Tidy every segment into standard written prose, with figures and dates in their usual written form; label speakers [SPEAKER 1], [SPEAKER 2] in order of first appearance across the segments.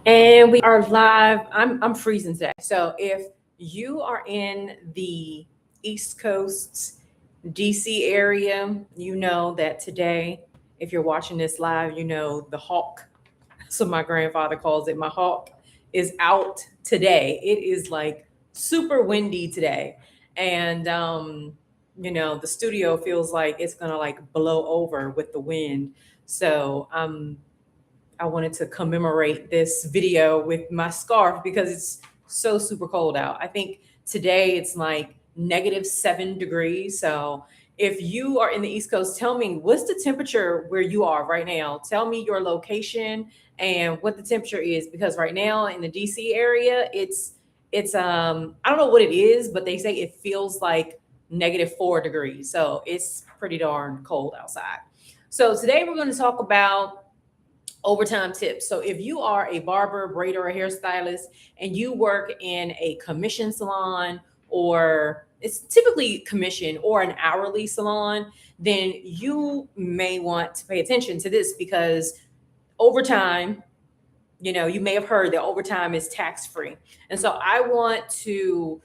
[SPEAKER 1] And we are live. I'm freezing today. So if you are in the East Coast, DC area, you know that today, if you're watching this live, you know the hawk. So my grandfather calls it, my hawk is out today. It is like super windy today. And the studio feels like it's gonna like blow over with the wind. So I wanted to commemorate this video with my scarf because it's so super cold out. I think today it's like -7 degrees. So if you are in the East Coast, tell me what's the temperature where you are right now. Tell me your location and what the temperature is because right now in the DC area, it's I don't know what it is, but they say it feels like -4 degrees. So it's pretty darn cold outside. So today we're going to talk about overtime tips. So if you are a barber, braider, or hairstylist and you work in a commission salon, or it's typically commission or an hourly salon, then you may want to pay attention to this because overtime, you may have heard that overtime is tax free. And so I want to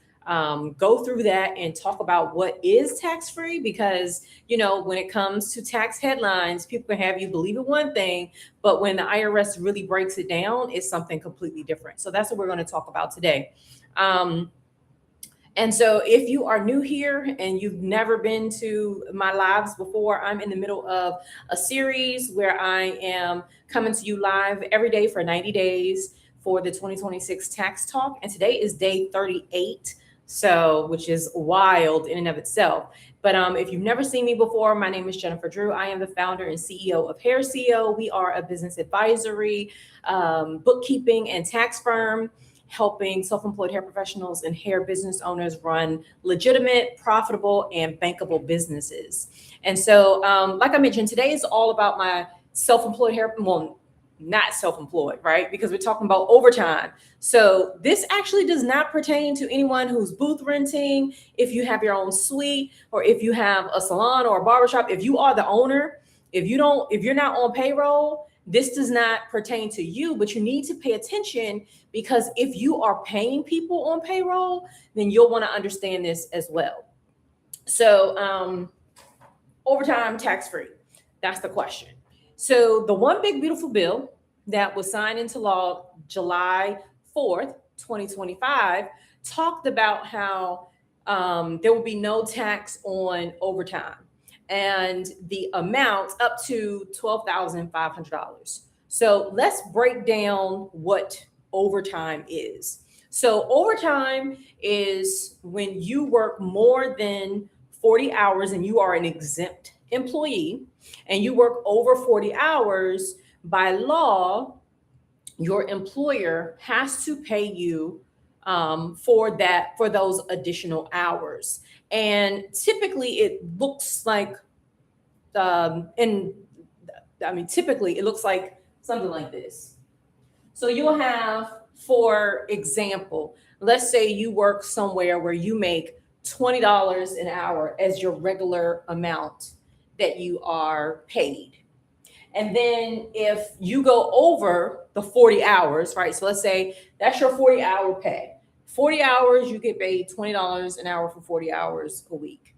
[SPEAKER 1] go through that and talk about what is tax free because, when it comes to tax headlines, people can have you believe in one thing, but when the IRS really breaks it down, it's something completely different. So that's what we're going to talk about today. Um, and so, if you are new here and you've never been to my lives before, I'm in the middle of a series where I am coming to you live every day for 90 days for the 2026 tax talk. And today is day 38, so which is wild in and of itself. But if you've never seen me before, my name is Jennifer Drew. I am the founder and CEO of Hair CEO. We are a business advisory, bookkeeping, and tax firm helping self-employed hair professionals and hair business owners run legitimate, profitable, and bankable businesses. And so, like I mentioned, today is all about my self-employed hair. Well, not self-employed, right? Because we're talking about overtime. So this actually does not pertain to anyone who's booth renting. If you have your own suite, or if you have a salon or a barbershop, if you are the owner, if you're not on payroll, this does not pertain to you, but you need to pay attention because if you are paying people on payroll, then you'll want to understand this as well. So, overtime tax free, that's the question. So, the one big beautiful bill that was signed into law July 4th, 2025, talked about how there will be no tax on overtime and the amount up to $12,500. So let's break down what overtime is. So overtime is when you work more than 40 hours and you are an exempt employee and you work over 40 hours. By law, your employer has to pay you for those additional hours. And typically it looks like and I mean typically it looks like something like this. So you'll have, for example, let's say you work somewhere where you make $20 an hour as your regular amount that you are paid. And then if you go over the 40 hours, right? So let's say that's your 40-hour pay. 40 hours, you get paid $20 an hour for 40 hours a week.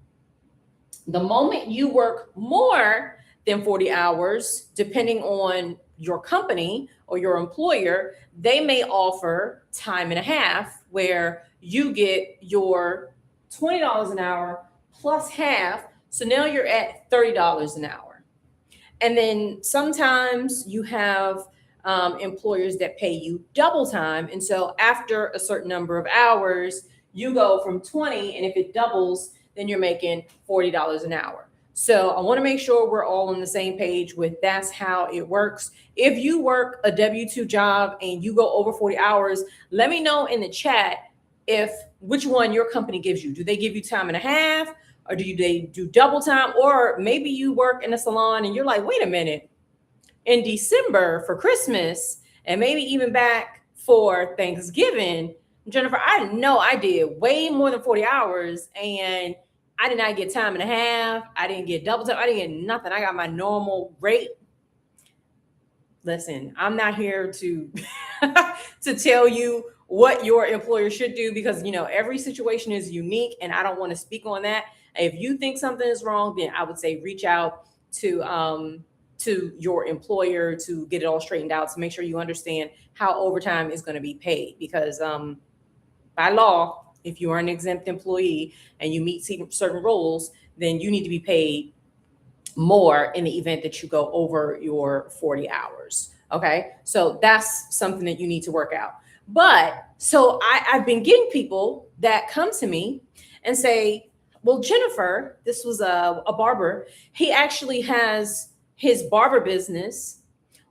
[SPEAKER 1] The moment you work more than 40 hours, depending on your company or your employer, they may offer time and a half where you get your $20 an hour plus half. So now you're at $30 an hour. And then sometimes you have employers that pay you double time. And so after a certain number of hours, you go from 20, and if it doubles, then you're making $40 an hour. So I want to make sure we're all on the same page with that's how it works. If you work a W-2 job and you go over 40 hours, let me know in the chat if which one your company gives you. Do they give you time and a half? Or do they do double time? Or maybe you work in a salon and you're like, wait a minute, in December for Christmas and maybe even back for Thanksgiving, Jennifer, I know I did way more than 40 hours and I did not get time and a half. I didn't get double time. I didn't get nothing. I got my normal rate. Listen, I'm not here to to tell you what your employer should do, because every situation is unique and I don't want to speak on that. If you think something is wrong, then I would say reach out to your employer to get it all straightened out, to make sure you understand how overtime is going to be paid, because by law, if you are an exempt employee and you meet certain rules, then you need to be paid more in the event that you go over your 40 hours. Okay. So that's something that you need to work out. But so I've been getting people that come to me and say, well, Jennifer, this was a barber. He actually has his barber business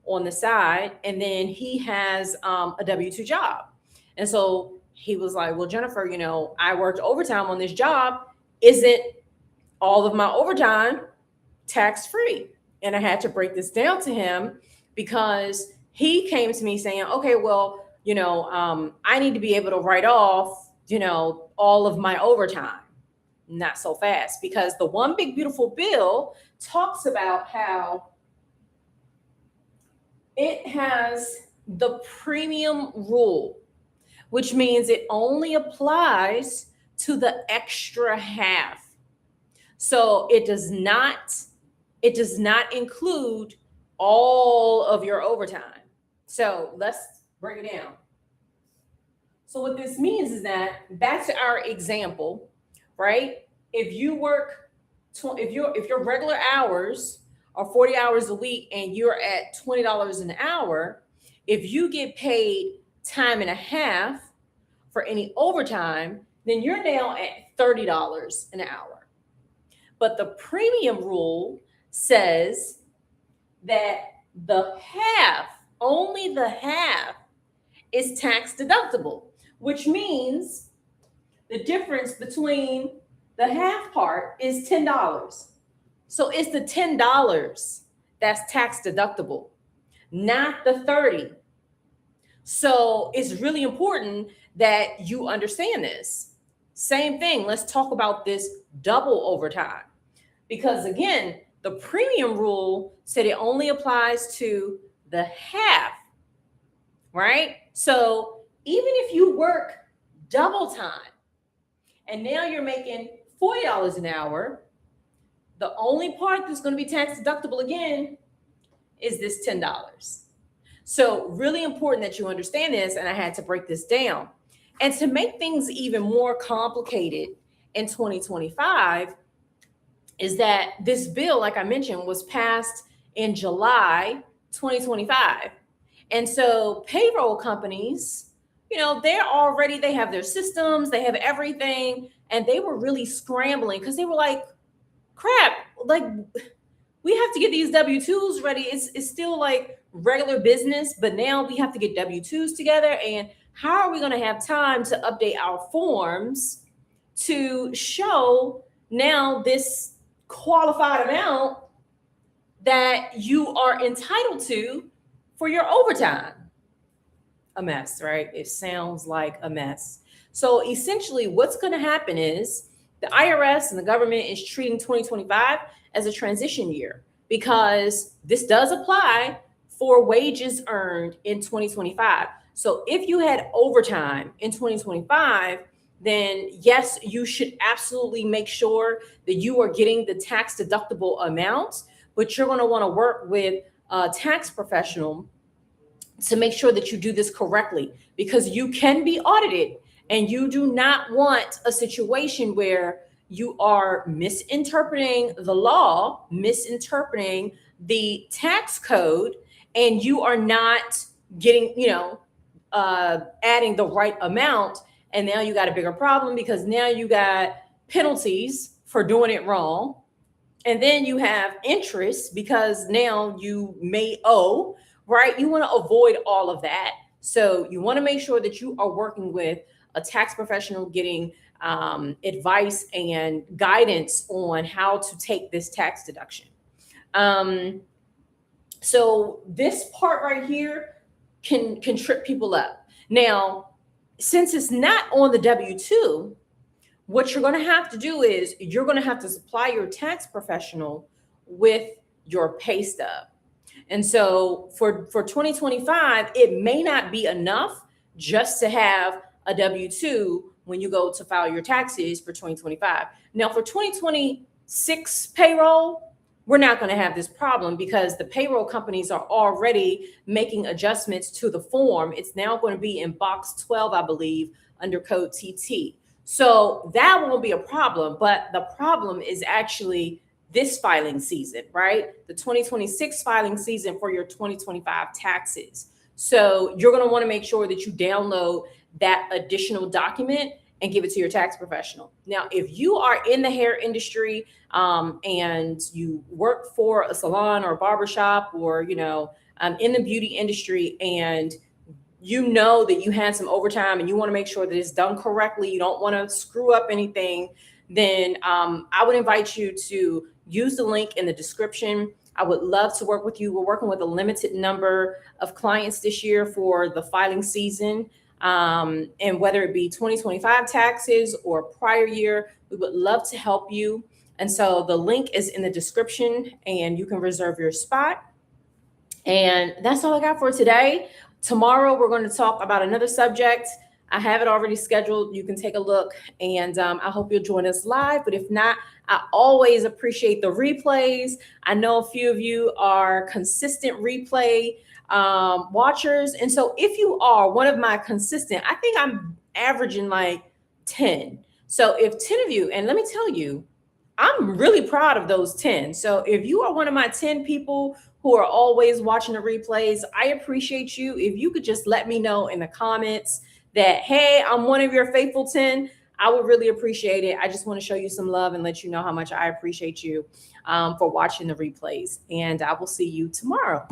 [SPEAKER 1] on the side, and then he has a W-2 job. And so he was like, well, Jennifer, I worked overtime on this job. Isn't all of my overtime tax-free? And I had to break this down to him, because he came to me saying, okay, well, I need to be able to write off, all of my overtime. Not so fast, because the one big beautiful bill talks about how it has the premium rule, which means it only applies to the extra half. So it does not include all of your overtime. So let's break it down. So what this means is that, back to our example, right? If you work, if your regular hours are 40 hours a week and you're at $20 an hour, if you get paid time and a half for any overtime, then you're now at $30 an hour. But the premium rule says that only the half is tax deductible, which means the difference between the half part is $10. So it's the $10 that's tax deductible, not the 30. So it's really important that you understand this. Same thing. Let's talk about this double overtime, because again, the premium rule said it only applies to the half, right? So even if you work double time and now you're making $40 an hour, the only part that's going to be tax deductible again is this $10. So really important that you understand this, and I had to break this down. And to make things even more complicated in 2025 is that this bill, like I mentioned, was passed in July 2025. And so payroll companies, they have their systems, they have everything, and they were really scrambling, because they were like, crap, like we have to get these W-2s ready. It's still like regular business, but now we have to get W-2s together. And how are we going to have time to update our forms to show now this qualified amount that you are entitled to for your overtime? A mess, right? It sounds like a mess. So essentially what's going to happen is the IRS and the government is treating 2025 as a transition year, because this does apply for wages earned in 2025. So if you had overtime in 2025, then yes, you should absolutely make sure that you are getting the tax deductible amount, but you're going to want to work with a tax professional to make sure that you do this correctly, because you can be audited, and you do not want a situation where you are misinterpreting the law, misinterpreting the tax code, and you are not getting, adding the right amount. And now you got a bigger problem, because now you got penalties for doing it wrong. And then you have interest, because now you may owe, right? You want to avoid all of that. So you want to make sure that you are working with a tax professional, getting advice and guidance on how to take this tax deduction. So this part right here can trip people up. Now, since it's not on the W-2, what you're going to have to do is you're going to have to supply your tax professional with your pay stub. And so for 2025, it may not be enough just to have a W-2 when you go to file your taxes for 2025. Now for 2026 payroll, we're not going to have this problem because the payroll companies are already making adjustments to the form. It's now going to be in box 12, I believe, under code TT. So that won't be a problem, but the problem is actually this filing season, right? The 2026 filing season for your 2025 taxes. So you're going to want to make sure that you download that additional document and give it to your tax professional. Now, if you are in the hair industry and you work for a salon or a barbershop, or in the beauty industry, and you know that you had some overtime and you want to make sure that it's done correctly, you don't want to screw up anything, then I would invite you to use the link in the description. I would love to work with you. We're working with a limited number of clients this year for the filing season. And whether it be 2025 taxes or prior year, we would love to help you. And so the link is in the description and you can reserve your spot. And that's all I got for today. Tomorrow, we're going to talk about another subject. I have it already scheduled. You can take a look, and I hope you'll join us live. But if not, I always appreciate the replays. I know a few of you are consistent replay watchers. And so if you are one of my consistent, I think I'm averaging like 10. So if 10 of you, and let me tell you, I'm really proud of those 10. So if you are one of my 10 people who are always watching the replays, I appreciate you. If you could just let me know in the comments that, hey, I'm one of your faithful 10, I would really appreciate it. I just want to show you some love and let you know how much I appreciate you for watching the replays. And I will see you tomorrow.